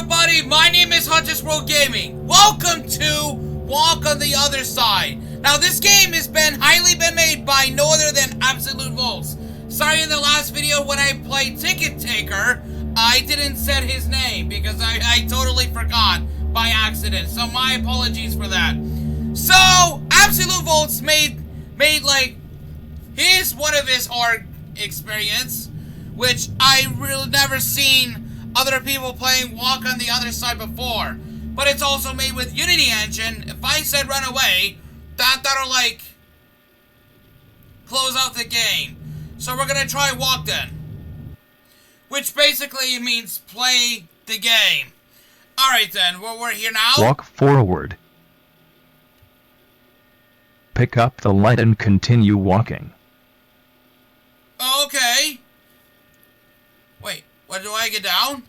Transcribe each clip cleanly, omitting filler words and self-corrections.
everybody, my name is Hunter's World Gaming. Welcome to Walk on the Other Side. Now this game has been made by no other than Absolute Volts. Sorry in the last video when I played Ticket Taker, I didn't set his name because I totally forgot by accident. So my apologies for that. So Absolute Volts made like one of his horror experience, which I really never seen other people playing Walk on the Other Side before. But it's also made with Unity Engine. If I said run away, that'll like close out the game. So we're gonna try Walk then, which basically means play the game. Alright then, well, we're here now. Walk forward. Pick up the light and continue walking. Okay. Wait, what, do I get down?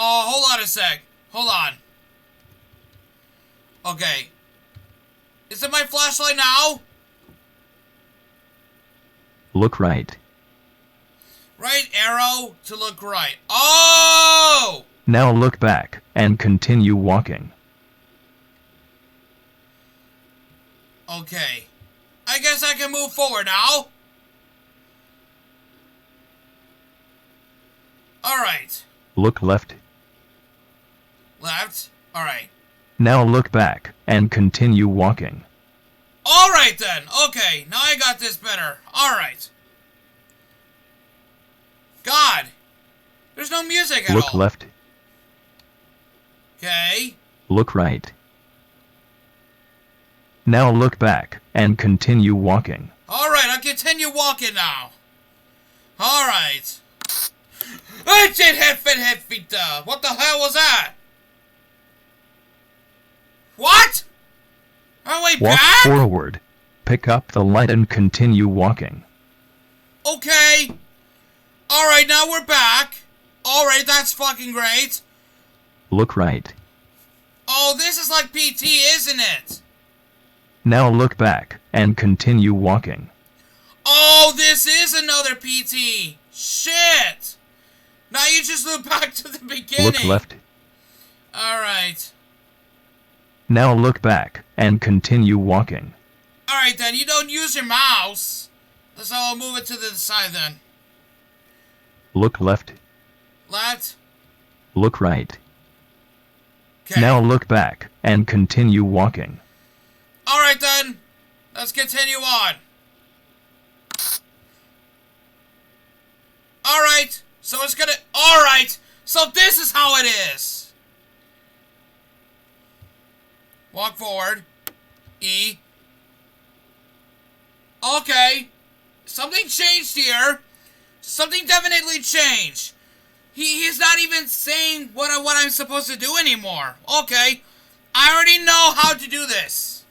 Oh, hold on a sec. Hold on. Okay. Is it my flashlight now? Look right. Right arrow to look right. Oh! Now look back and continue walking. Okay. I guess I can move forward now. Alright. Look left. Left. Alright. Now look back and continue walking. Alright then. Okay. Now I got this better. Alright. God. There's no music at all. Look left. Okay. Look right. Now look back and continue walking. Alright, I'll continue walking now. Alright. Head feet. What the hell was that? What? Are we Walk back? forward. Pick up the light and continue walking. Okay. Alright, now we're back. Alright, that's fucking great. Look right. Oh, this is like PT, isn't it? Now look back and continue walking. Oh, this is another PT. Shit. Now you just look back to the beginning. Look left. Alright. Now look back and continue walking. Alright then, you don't use your mouse. So I'll move it to the side then. Look left. Left. Look right. Okay. Now look back and continue walking. Alright then. Let's continue on. Alright. So it's gonna... Alright. So this is how it is. Walk forward. E. Okay. Something changed here. Something definitely changed. He's not even saying what I'm supposed to do anymore. Okay. I already know how to do this.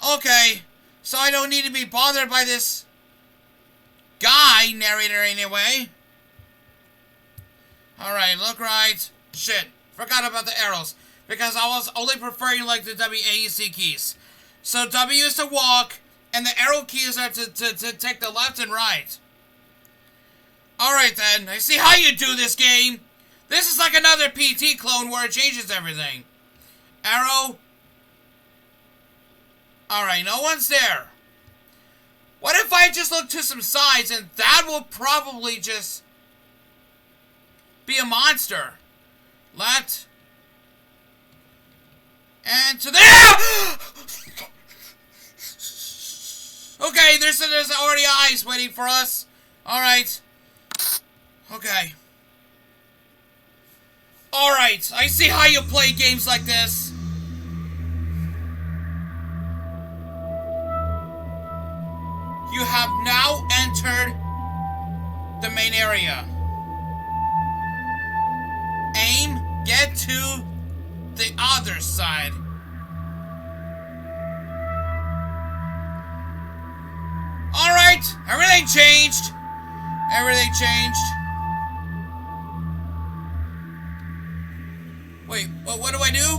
Okay. So I don't need to be bothered by this guy narrator anyway. Alright, look right. Shit. Forgot about the arrows. Because I was only preferring like the WASD keys. So W is to walk, and the arrow keys are to take the left and right. Alright then, I see how you do this game. This is like another PT clone where it changes everything. Arrow. Alright, no one's there. What if I just look to some sides and that will probably just be a monster? Left. And to there! Okay, there's already eyes waiting for us. Alright. Okay. Alright, I see how you play games like this. You have now entered the main area. Aim, get to the other side. Alright, everything changed. Everything changed. Wait, what do I do?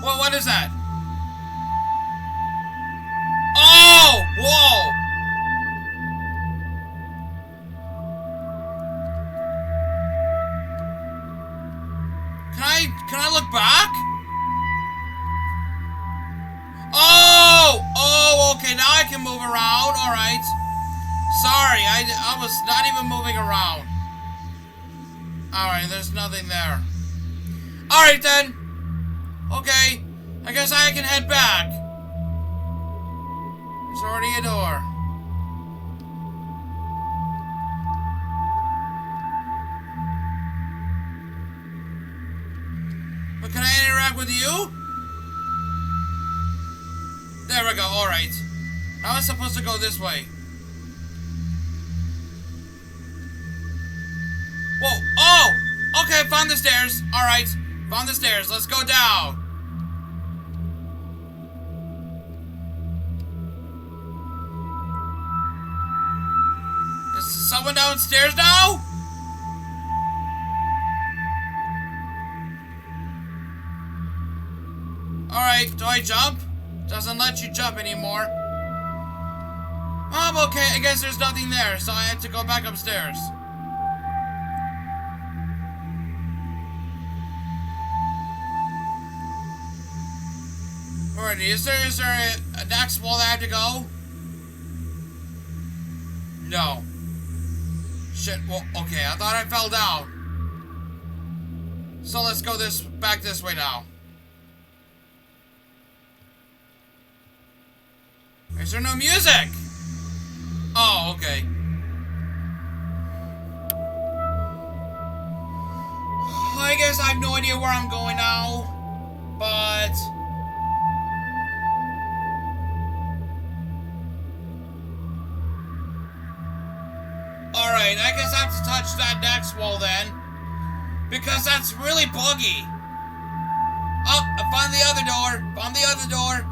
What is that? can move around. Alright. Sorry, I was not even moving around. Alright, there's nothing there. Alright then. Okay. I guess I can head back. There's already a door. But can I interact with you? There we go, alright. Now I'm supposed to go this way. Whoa, oh! Okay, found the stairs. Alright, found the stairs. Let's go down. Is someone downstairs now? Alright, do I jump? Doesn't let you jump anymore. Okay, I guess there's nothing there, so I had to go back upstairs. Alright, is there a next wall that I have to go? No. Shit, well, okay, I thought I fell down. So let's go back this way now. Is there no music? Oh, okay. I guess I have no idea where I'm going now, but... Alright, I guess I have to touch that next wall then, because that's really buggy. Oh, I found the other door. Found the other door.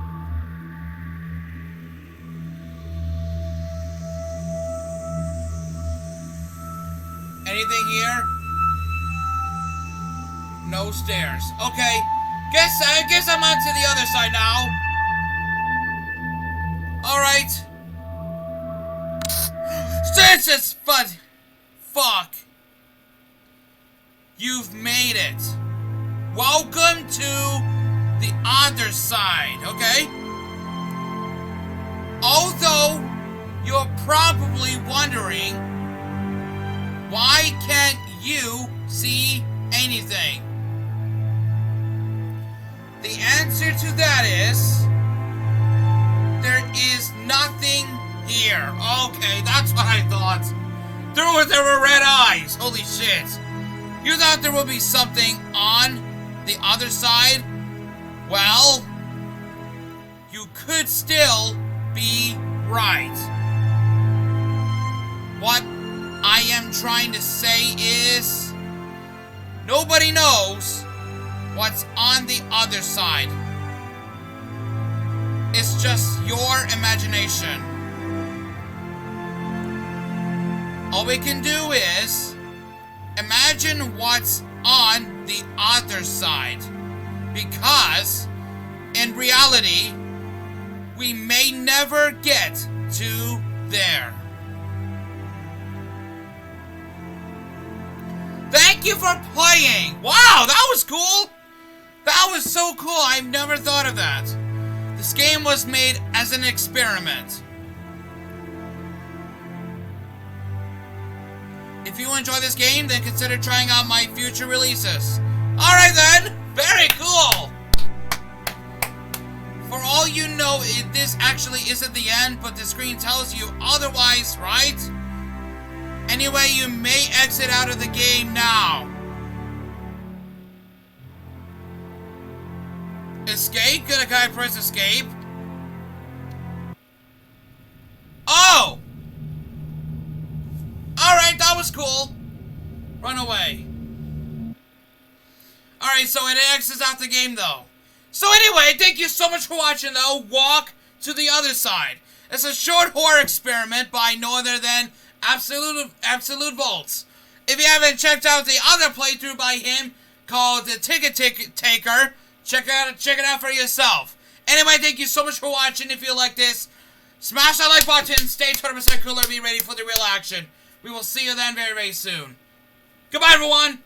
Anything here? No stairs. Okay. I guess I'm on to the other side now. Alright. Stances! Fuck. You've made it. Welcome to the other side, okay? Although, you're probably wondering, why can't you see anything? The answer to that is, there is nothing here. Okay, that's what I thought. There were red eyes. Holy shit. You thought there would be something on the other side? Well, you could still be right. What I am trying to say is, nobody knows what's on the other side. It's just your imagination. All we can do is imagine what's on the other side, because in reality, we may never get to there. Thank you for playing! Wow, that was cool! That was so cool, I've never thought of that. This game was made as an experiment. If you enjoy this game, then consider trying out my future releases. Alright then, very cool! For all you know, this actually isn't the end, but the screen tells you otherwise, right? Anyway, you may exit out of the game now. Escape? Can I press escape? Oh! Alright, that was cool. Run away. Alright, so it exits out the game though. So anyway, thank you so much for watching though. Walk to the Other Side. It's a short horror experiment by no other than Absolute Volts. If you haven't checked out the other playthrough by him called The Ticket Taker, check it out for yourself. Anyway, thank you so much for watching. If you like this, smash that like button, stay 20% cooler, be ready for the real action. We will see you then very, very soon. Goodbye, everyone!